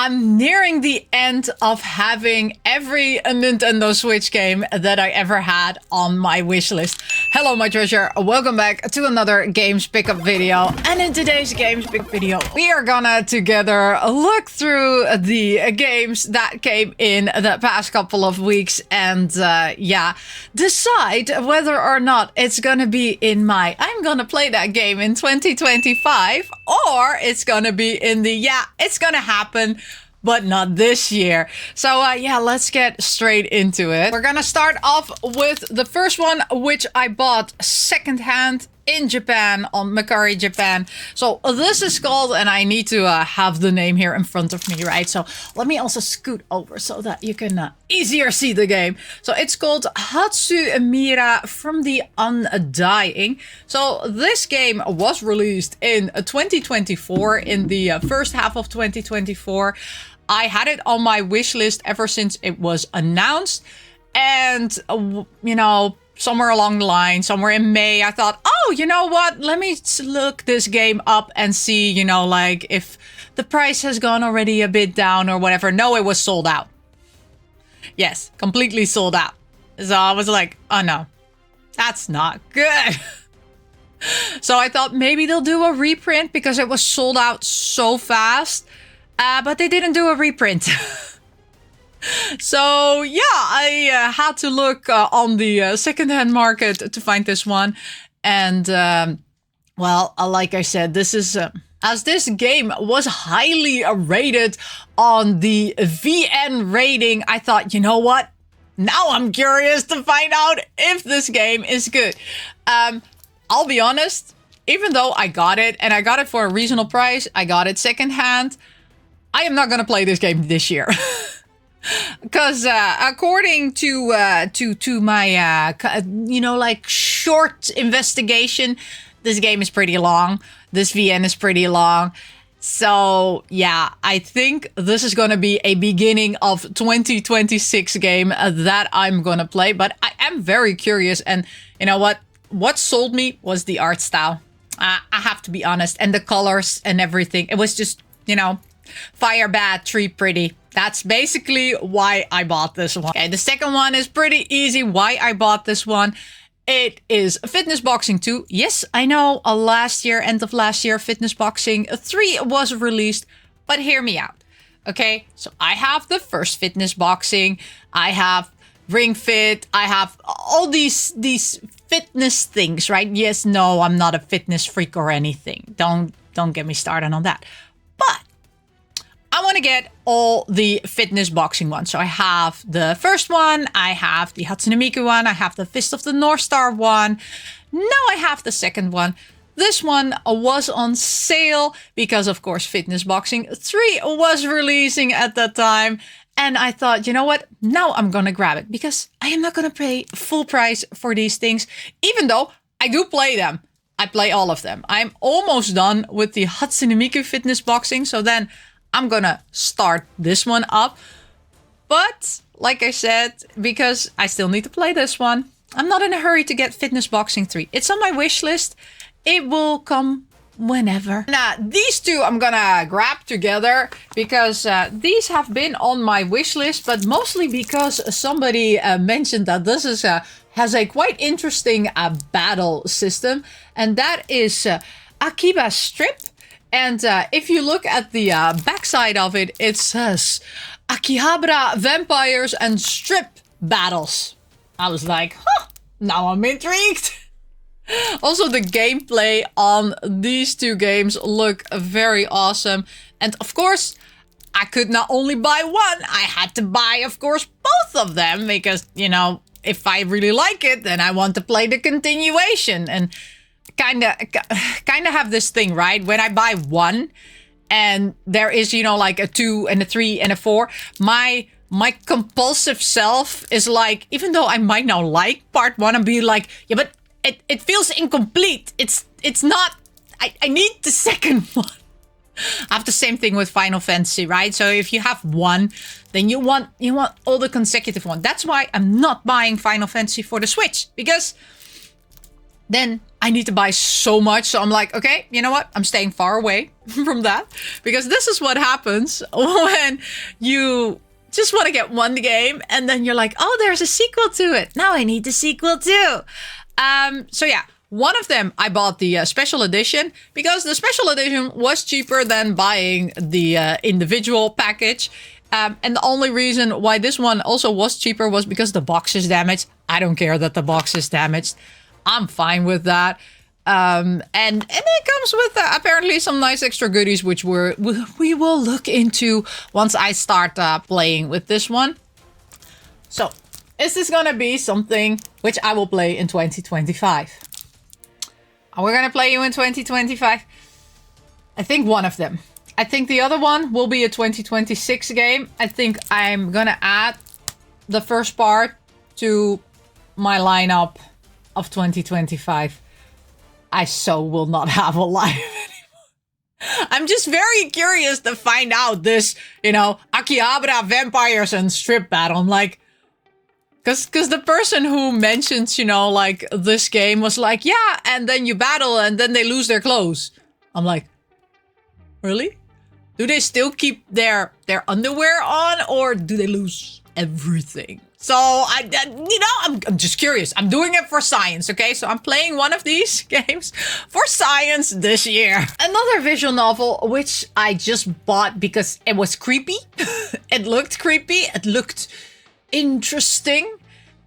I'm nearing the end of having every Nintendo Switch game that I ever had on my wish list. Hello, my treasure. Welcome back to another Games Pickup video. And in today's Games Pick video, we are gonna together look through the games that came in the past couple of weeks and yeah, decide whether or not it's gonna be in my I'm gonna play that game in 2025 or it's gonna be in the yeah, it's gonna happen but not this year. So yeah, let's get straight into it. We're gonna start off with the first one, which I bought secondhand in Japan on Mercari Japan. So this is called, and I need to have the name here in front of me, right? So let me also scoot over so that you can easier see the game. So it's called Hatsumira from the Undying. So this game was released in 2024, in the first half of 2024. I had it on my wish list ever since it was announced. And, you know, somewhere along the line, somewhere in May, I thought, oh, you know what? Let me look this game up and see, you know, like if the price has gone already a bit down or whatever. No, it was sold out. Yes, completely sold out. So I was like, oh no, that's not good. So I thought maybe they'll do a reprint because it was sold out so fast. But they didn't do a reprint. So yeah, I had to look on the secondhand market to find this one. And well, like I said, this is as this game was highly rated on the VN rating, I thought, you know what? Now I'm curious to find out if this game is good. I'll be honest, even though I got it and I got it for a reasonable price, I got it secondhand, I am not going to play this game this year. Because according to my you know, like short investigation, this game is pretty long. This VN is pretty long. So yeah, I think this is going to be a beginning of 2026 game that I'm going to play. But I am very curious. And you know what sold me was the art style. I have to be honest. And the colors and everything. It was just, you know, fire bad, tree pretty. That's basically why I bought this one. Okay, the second one is pretty easy why I bought this one. It is Fitness Boxing 2. Yes, I know last year, end of last year, Fitness Boxing 3 was released. But hear me out. Okay, so I have the first Fitness Boxing. I have Ring Fit. I have all these fitness things, right? Yes, no, I'm not a fitness freak or anything. Don't get me started on that. But I want to get all the Fitness Boxing ones. So I have the first one, I have the Hatsune Miku one, I have the Fist of the North Star one. Now I have the second one. This one was on sale because, of course, Fitness Boxing 3 was releasing at that time. And I thought, you know what? Now I'm going to grab it because I am not going to pay full price for these things, even though I do play them. I play all of them. I'm almost done with the Hatsune Miku Fitness Boxing. So then I'm gonna start this one up. But like I said, because I still need to play this one, I'm not in a hurry to get Fitness Boxing 3. It's on my wish list. It will come whenever. Now, these two I'm gonna grab together because these have been on my wish list, but mostly because somebody mentioned that this is has a quite interesting battle system, and that is Akiba Strip. And if you look at the backside of it, it says Akihabara Vampires and Strip Battles. I was like, huh, now I'm intrigued. Also, the gameplay on these two games look very awesome. And of course, I could not only buy one, I had to buy, of course, both of them. Because, you know, if I really like it, then I want to play the continuation. And kind of have this thing, right? When I buy one and there is, you know, like a 2 and a 3 and a 4, my compulsive self is like, even though I might not like part 1, and be like, yeah, but it feels incomplete. It's not, I need the second one. I have the same thing with Final Fantasy, right? So if you have one, then you want all the consecutive one. That's why I'm not buying Final Fantasy for the Switch, because then I need to buy so much. So I'm like, okay, you know what? I'm staying far away from that, because this is what happens when you just want to get one game and then you're like, oh, there's a sequel to it. Now I need the sequel too. So yeah, one of them I bought the special edition because the special edition was cheaper than buying the individual package. And the only reason why this one also was cheaper was because the box is damaged. I don't care that the box is damaged. I'm fine with that. And it comes with apparently some nice extra goodies, which we will look into once I start playing with this one. So, is this gonna be something which I will play in 2025? Are we gonna play you in 2025? I think one of them. I think the other one will be a 2026 game. I think I'm gonna add the first part to my lineup of 2025. I so will not have a life anymore. I'm just very curious to find out this, you know, Akihabara vampires and strip battle. I'm like, because the person who mentions, you know, like this game was like, yeah, and then you battle and then they lose their clothes. I'm like, really? Do they still keep their underwear on, or do they lose everything? So, I'm just curious. I'm doing it for science, okay? So I'm playing one of these games for science this year. Another visual novel, which I just bought because it was creepy. It looked creepy. It looked interesting.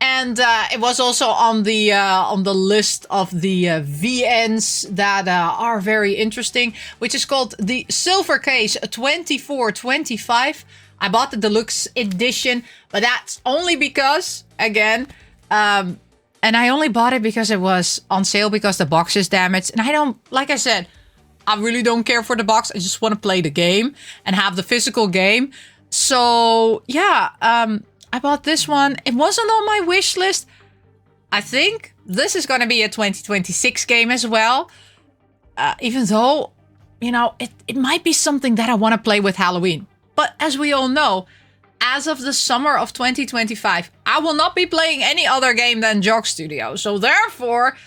And it was also on the list of the VNs that are very interesting, which is called the Silver Case 2425. I bought the deluxe edition, but that's only because, again, and I only bought it because it was on sale because the box is damaged. And I don't, like I said, I really don't care for the box. I just want to play the game and have the physical game. So, yeah, I bought this one. It wasn't on my wish list. I think this is going to be a 2026 game as well. Even though, you know, it might be something that I want to play with Halloween. But as we all know, as of the summer of 2025, I will not be playing any other game than Jog Studio. So therefore,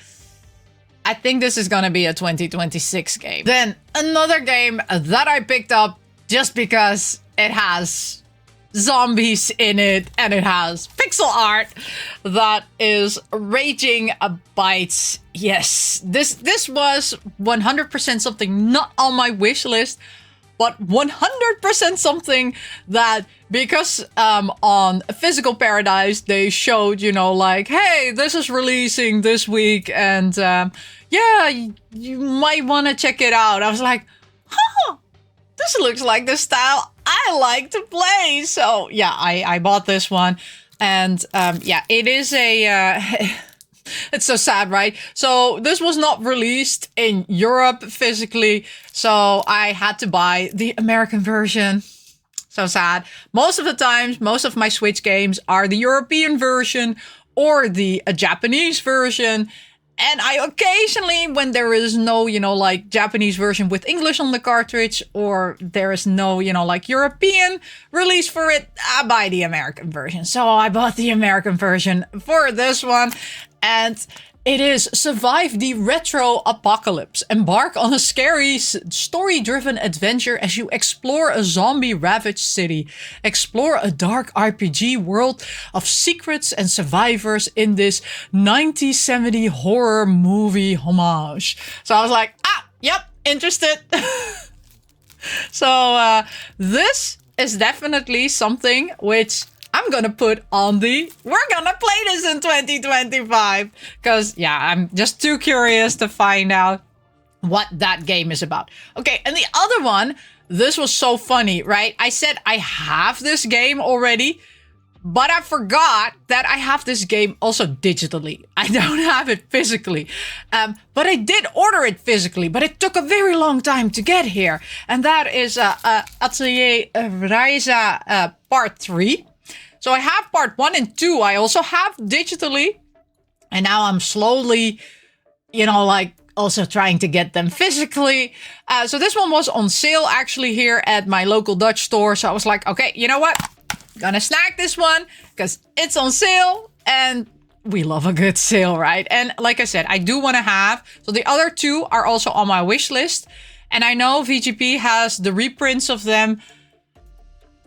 I think this is going to be a 2026 game. Then another game that I picked up just because it has zombies in it and it has pixel art that is Raging Bites. Yes, this was 100% something not on my wish list, but 100% something that, because on Physical Paradise they showed, you know, like, hey, this is releasing this week and yeah, you might want to check it out. I was like, huh, this looks like the style I like to play. So yeah, I bought this one. And yeah, it is a... it's so sad, right? So this was not released in Europe physically. So I had to buy the American version. So sad. Most of the times, most of my Switch games are the European version or the Japanese version. And I occasionally, when there is no, you know, like Japanese version with English on the cartridge, or there is no, you know, like European release for it, I buy the American version. So I bought the American version for this one. And it is Survive the Retro Apocalypse. Embark on a scary, story-driven adventure as you explore a zombie-ravaged city. Explore a dark RPG world of secrets and survivors in this 1970 horror movie homage. So I was like, yep, interested. So this is definitely something which I'm gonna put on we're gonna play this in 2025. Because, yeah, I'm just too curious to find out what that game is about. Okay, and the other one, this was so funny, right? I said I have this game already, but I forgot that I have this game also digitally. I don't have it physically. But I did order it physically, but it took a very long time to get here. And that is Atelier Ryza Part 3. So I have part 1 and 2. I also have digitally. And now I'm slowly, you know, like also trying to get them physically. So this one was on sale actually here at my local Dutch store. So I was like, okay, you know what? Gonna snag this one because it's on sale. And we love a good sale, right? And like I said, I do want to have, so the other two are also on my wish list. And I know VGP has the reprints of them,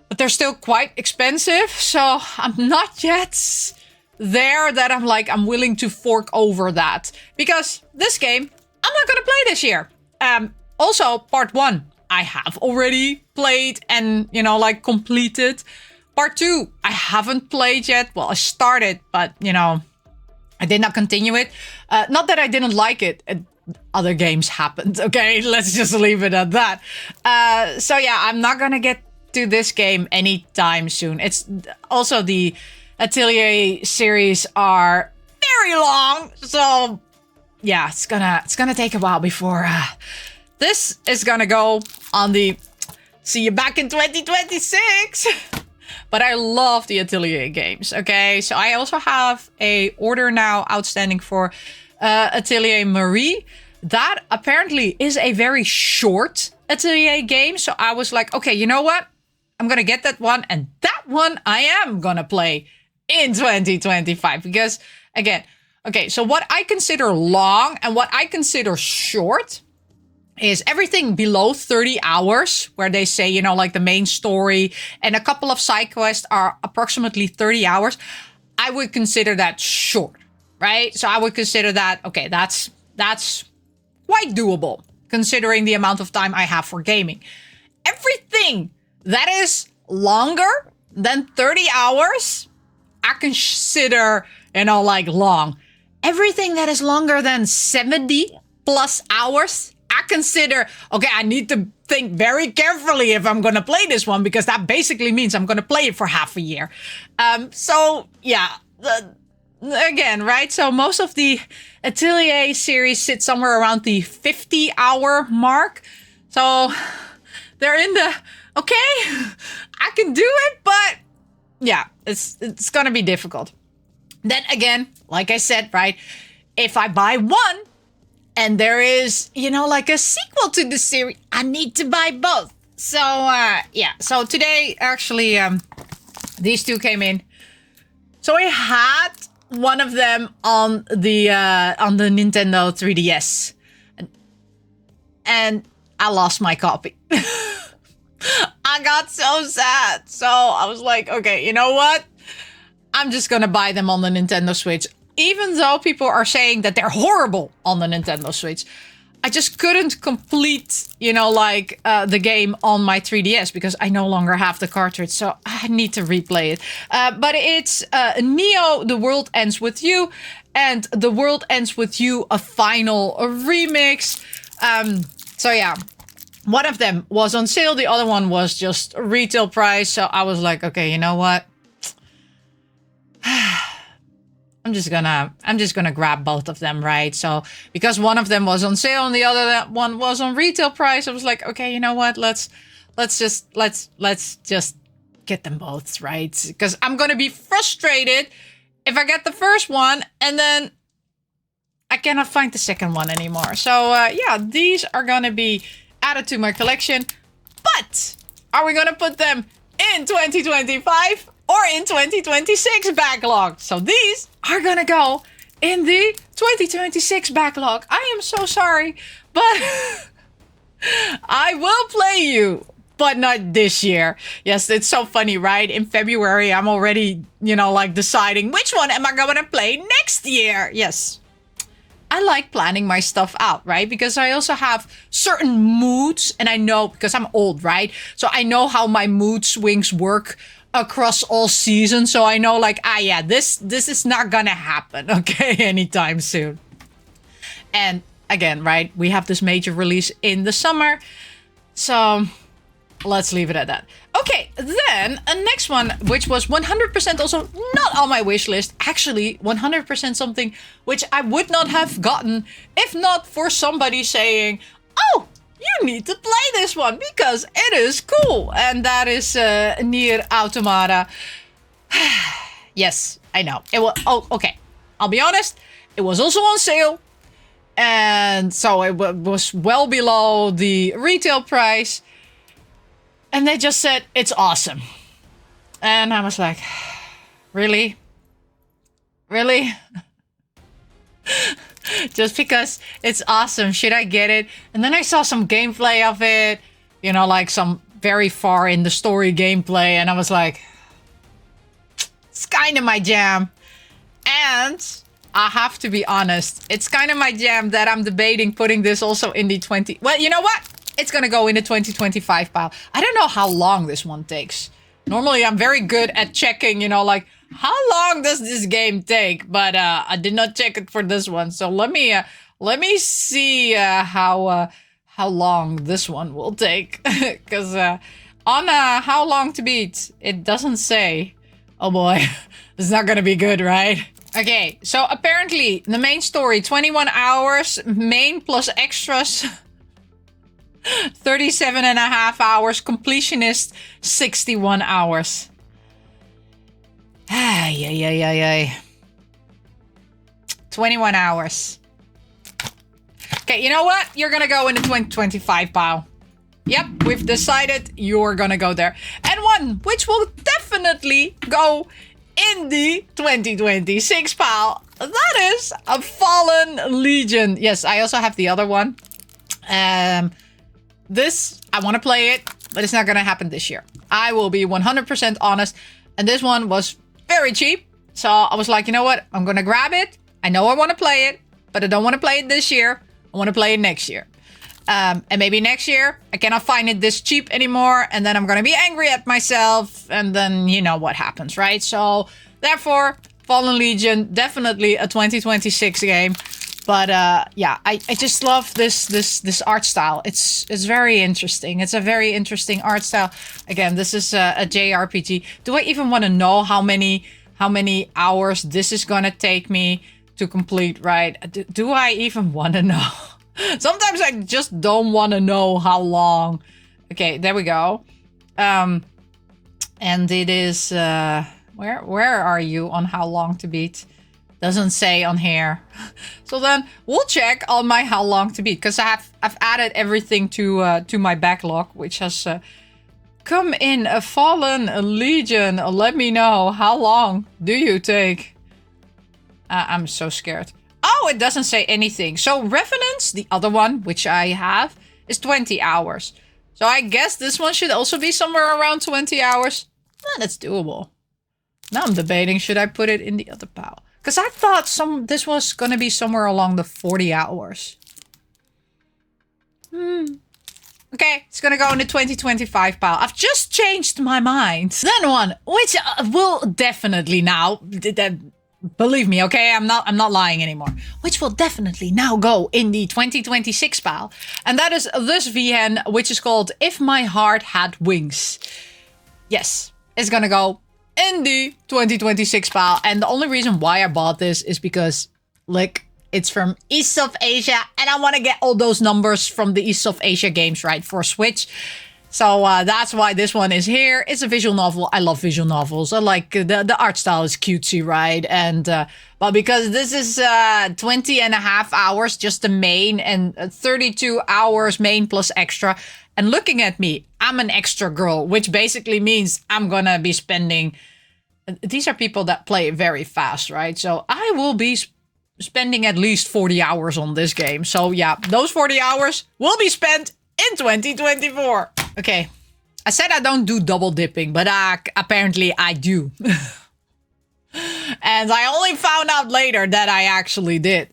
but they're still quite expensive. So I'm not yet there that I'm like, I'm willing to fork over that. Because this game, I'm not going to play this year. Also, part 1, I have already played and, you know, like completed. Part 2, I haven't played yet. Well, I started, but, you know, I did not continue it. Not that I didn't like it. Other games happened, okay? Let's just leave it at that. So yeah, I'm not gonna get to this game anytime soon. It's also the Atelier series are very long. So yeah, it's gonna take a while before this is gonna go on the see you back in 2026. But I love the Atelier games, okay? So I also have a order now outstanding for Atelier Marie. That apparently is a very short Atelier game. So I was like, okay, you know what? I'm gonna get that one. And that one I am gonna play in 2025. Because, again, okay, so what I consider long and what I consider short is everything below 30 hours, where they say, you know, like the main story and a couple of side quests are approximately 30 hours. I would consider that short, right? So I would consider that, okay, that's quite doable considering the amount of time I have for gaming. Everything that is longer than 30 hours, I consider, you know, like long. Everything that is longer than 70 plus hours, I consider, okay, I need to think very carefully if I'm going to play this one, because that basically means I'm going to play it for half a year. So yeah, again, right? So most of the Atelier series sit somewhere around the 50-hour mark. So they're in the, okay, I can do it, but yeah, it's going to be difficult. Then again, like I said, right, if I buy one, and there is, you know, like a sequel to the series, I need to buy both. So, yeah. So today, actually, these two came in. So I had one of them on the Nintendo 3DS. And I lost my copy. I got so sad. So I was like, okay, you know what? I'm just going to buy them on the Nintendo Switch. Even though people are saying that they're horrible on the Nintendo Switch, I just couldn't complete, you know, like the game on my 3DS because I no longer have the cartridge. So I need to replay it. But it's Neo, The World Ends With You, and The World Ends With You, a final remix. So yeah, one of them was on sale. The other one was just retail price. So I was like, okay, you know what? I'm just gonna grab both of them, right? So because one of them was on sale and the other one was on retail price, I was like, okay, you know what? Let's just get them both, right? Because I'm gonna be frustrated if I get the first one and then I cannot find the second one anymore. So yeah, these are gonna be added to my collection. But are we gonna put them in 2025? Or in 2026 backlog. So these are gonna go in the 2026 backlog. I am so sorry, but I will play you, but not this year. Yes, it's so funny, right? In February, I'm already, you know, like deciding which one am I gonna play next year. Yes. I like planning my stuff out, right? Because I also have certain moods, and I know, because I'm old, right? So I know how my mood swings work across all seasons. So I know, like, yeah, this is not gonna happen, okay, anytime soon. And again, right, we have this major release in the summer. So let's leave it at that. Okay, then a next one, which was 100% also not on my wish list. Actually, 100% something which I would not have gotten if not for somebody saying, oh, you need to play this one because it is cool. And that is Nier Automata. Yes, I know. It was, oh, okay. I'll be honest. It was also on sale. And so it was well below the retail price. And they just said, it's awesome. And I was like, really? Really? Just because it's awesome. Should I get it? And then I saw some gameplay of it. You know, like some very far in the story gameplay. And I was like, it's kind of my jam. And I have to be honest. It's kind of my jam that I'm debating putting this also in the 20... Well, you know what? It's going to go in the 2025 pile. I don't know how long this one takes. Normally, I'm very good at checking, you know, like, how long does this game take? But I did not check it for this one. So let me see how long this one will take. Because on How Long to Beat, it doesn't say. Oh boy, this is not going to be good, right? Okay, so apparently the main story, 21 hours, main plus extras, 37 and a half hours, completionist, 61 hours. Ay. 21 hours. Okay, you know what? You're gonna go in the 2025 pile. Yep, we've decided you're gonna go there. And one which will definitely go in the 2026 pile. That is a Fallen Legion. Yes, I also have the other one. This, I want to play it, but it's not gonna happen this year. I will be 100% honest. And this one was very cheap. So I was like, you know what? I'm gonna grab it. I know I want to play it, but I don't want to play it this year. I want to play it next year. And maybe next year, I cannot find it this cheap anymore. And then I'm going to be angry at myself. And then you know what happens, right? So therefore, Fallen Legion, definitely a 2026 game. But yeah, I just love this art style. It's very interesting. It's a very interesting art style. Again, this is a JRPG. Do I even want to know how many hours this is going to take me to complete, right? Do I even want to know? Sometimes I just don't want to know how long. Okay, there we go. And it is where are you on How Long to Beat? Doesn't say on here. So then we'll check on my How Long to Beat, because I've added everything to my backlog, which has come in. A Fallen Legion. Let me know, how long do you take? I'm so scared. Oh, it doesn't say anything. So Revenants, the other one, which I have, is 20 hours. So I guess this one should also be somewhere around 20 hours. That's doable. Now I'm debating, should I put it in the other pile? Because I thought this was going to be somewhere along the 40 hours. Okay, it's going to go in the 2025 pile. I've just changed my mind. Then one, which will definitely now... Believe me, okay? I'm not lying anymore. Which will definitely now go in the 2026 pile. And that is this VN, which is called If My Heart Had Wings. Yes, it's gonna go in the 2026 pile. And the only reason why I bought this is because, like, it's from East of Asia. And I want to get all those numbers from the East of Asia games, right, for Switch. So that's why this one is here. It's a visual novel. I love visual novels. I like the art style is cutesy, right? And but because this is 20 and a half hours, just the main, and 32 hours main plus extra. And looking at me, I'm an extra girl, which basically means I'm gonna be spending... These are people that play very fast, right? So I will be spending at least 40 hours on this game. So yeah, those 40 hours will be spent in 2024. Okay, I said I don't do double dipping, but apparently I do. And I only found out later that I actually did.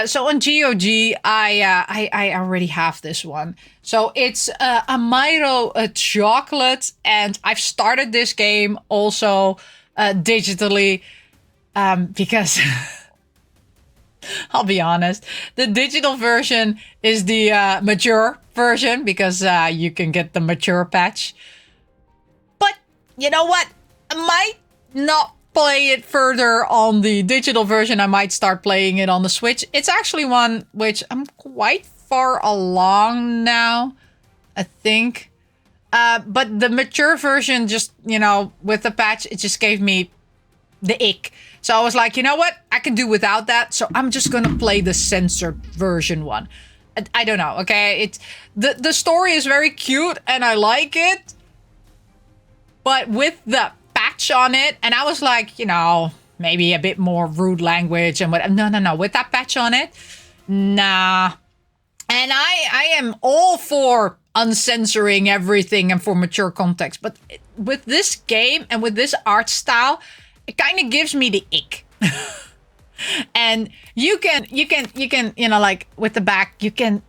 So on GOG, I already have this one. So it's a Milo chocolate, and I've started this game also digitally because... I'll be honest. The digital version is the mature version because you can get the mature patch. But you know what? I might not play it further on the digital version. I might start playing it on the Switch. It's actually one which I'm quite far along now, I think. But the mature version just, you know, with the patch, it just gave me the ick. So I was like, you know what? I can do without that. So I'm just going to play the censored version one. I don't know, okay? It's the story is very cute and I like it. But with the patch on it, and I was like, you know, maybe a bit more rude language and what. No. With that patch on it, nah. And I am all for uncensoring everything and for mature context. But with this game and with this art style, it kind of gives me the ick. And you can, you know, like with the back, you can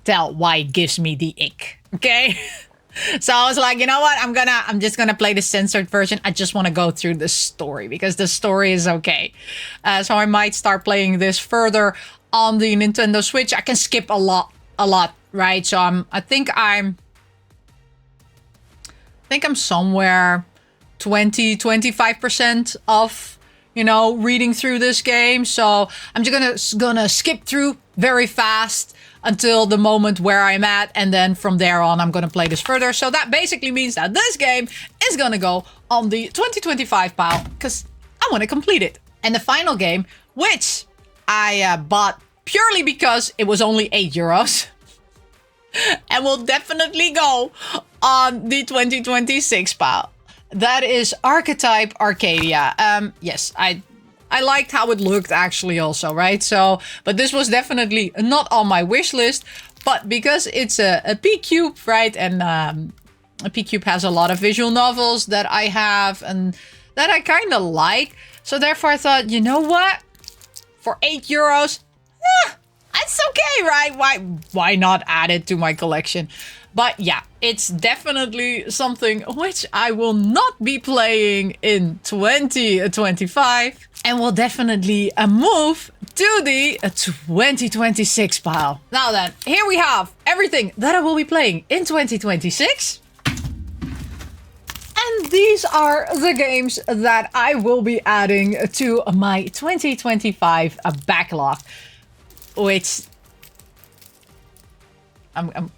tell why it gives me the ick. Okay. So I was like, you know what? I'm just gonna play the censored version. I just want to go through the story because the story is okay. So I might start playing this further on the Nintendo Switch. I can skip a lot, right? So I think I'm somewhere 20-25% of, you know, reading through this game. So I'm just gonna skip through very fast until the moment where I'm at, and then from there on I'm gonna play this further. So that basically means that this game is gonna go on the 2025 pile because I want to complete it. And the final game, which I bought purely because it was only €8 and will definitely go on the 2026 pile. That is Archetype Arcadia. Yes, I liked how it looked actually also, right? So, but this was definitely not on my wish list, but because it's a P-Cube, right? And a P-Cube has a lot of visual novels that I have and that I kind of like. So therefore I thought, you know what? For €8, it's okay, right? Why not add it to my collection? But yeah, it's definitely something which I will not be playing in 2025 and will definitely move to the 2026 pile. Now then, here we have everything that I will be playing in 2026. And these are the games that I will be adding to my 2025 backlog, which I'm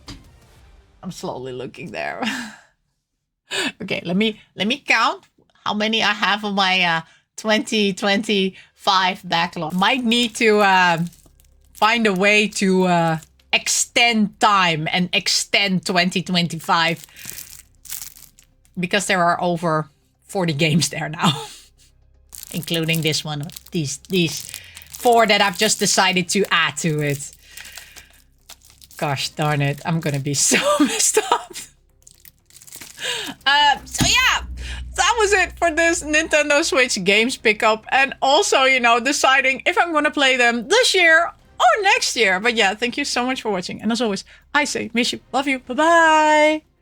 slowly looking there. Okay, let me count how many I have on my 2025 backlog. Might need to find a way to extend time and extend 2025 because there are over 40 games there now, including this one. These 4 that I've just decided to add to it. Gosh darn it, I'm gonna be so messed up. So yeah, that was it for this Nintendo Switch games pickup. And also, you know, deciding if I'm gonna play them this year or next year. But yeah, thank you so much for watching. And as always, I say, miss you, love you, bye-bye.